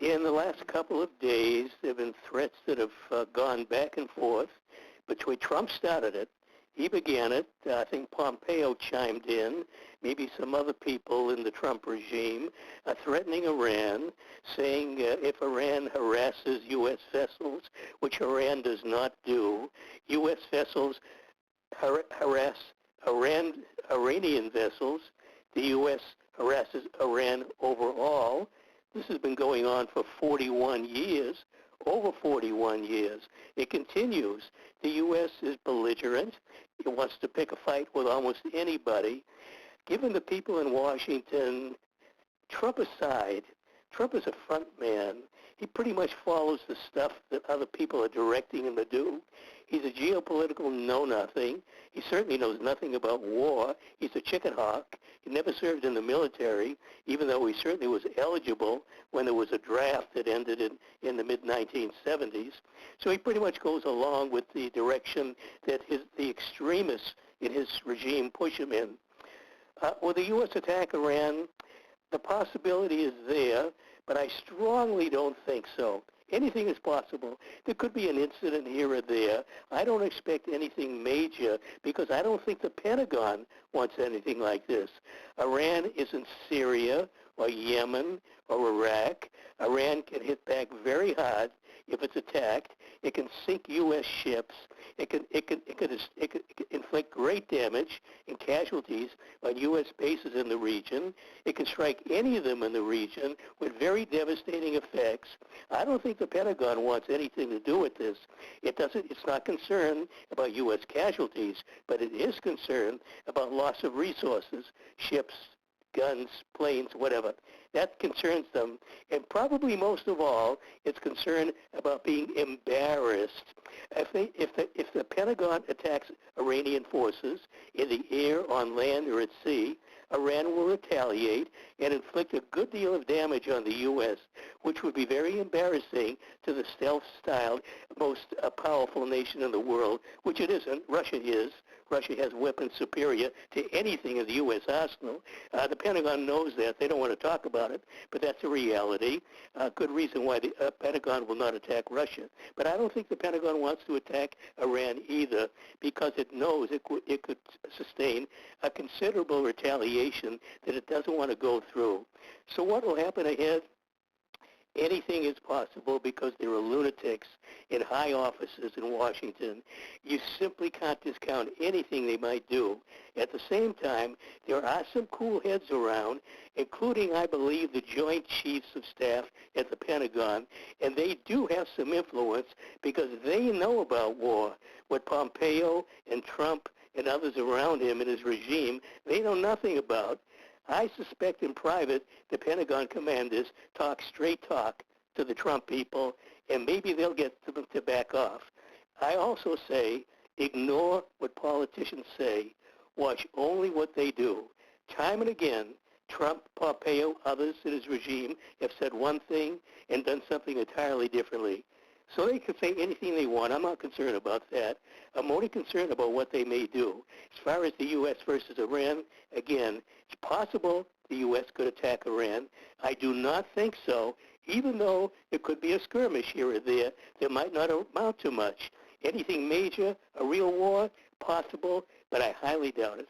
In the last couple of days, there have been threats that have gone back and forth. Between Trump started it. He began it. I think Pompeo chimed in, maybe some other people in the Trump regime, threatening Iran, saying if Iran harasses U.S. vessels, which Iran does not do, U.S. vessels harass Iranian vessels, the U.S. harasses Iran overall. This has been going on for 41 years, over 41 years. It continues. The U.S. is belligerent. It wants to pick a fight with almost anybody. Given the people in Washington, Trump aside, Trump is a front man. He pretty much follows the stuff that other people are directing him to do. He's a geopolitical know-nothing. He certainly knows nothing about war. He's a chicken hawk. He never served in the military, even though he certainly was eligible when there was a draft that ended in the mid-1970s. So he pretty much goes along with the direction that the extremists in his regime push him in. Will the U.S. attack Iran? The possibility is there, but I strongly don't think so. Anything is possible. There could be an incident here or there. I don't expect anything major because I don't think the Pentagon wants anything like this. Iran isn't Syria or Yemen or Iraq. Iran can hit back very hard if it's attacked. It can sink U.S. ships. It can inflict great damage and casualties on U.S. bases in the region. It can strike any of them in the region with very devastating effects. I don't think the Pentagon wants anything to do with this. It's not concerned about U.S. casualties, but it is concerned about loss of resources, ships, guns, planes, whatever. That concerns them. And probably most of all, it's concerned about being embarrassed. If the Pentagon attacks Iranian forces in the air, on land, or at sea, Iran will retaliate and inflict a good deal of damage on the U.S., which would be very embarrassing to the stealth-styled most powerful nation in the world, which it isn't. Russia is. Russia has weapons superior to anything in the U.S. arsenal. The Pentagon knows that. They don't want to talk about it, but that's a reality. Good reason why the Pentagon will not attack Russia. But I don't think the Pentagon wants to attack Iran either because it knows it could sustain a considerable retaliation that it doesn't want to go through. So what will happen ahead? Anything is possible because there are lunatics in high offices in Washington. You simply can't discount anything they might do. At the same time, there are some cool heads around, including, I believe, the Joint Chiefs of Staff at the Pentagon, and they do have some influence because they know about war. What Pompeo and Trump and others around him and his regime, they know nothing about. I suspect in private the Pentagon commanders talk straight talk to the Trump people, and maybe they'll get them to back off. I also say ignore what politicians say. Watch only what they do. Time and again, Trump, Pompeo, others in his regime have said one thing and done something entirely differently. So they can say anything they want. I'm not concerned about that. I'm only concerned about what they may do. As far as the U.S. versus Iran, again, it's possible the U.S. could attack Iran. I do not think so, even though it could be a skirmish here or there that might not amount to much. Anything major, a real war, possible, but I highly doubt it.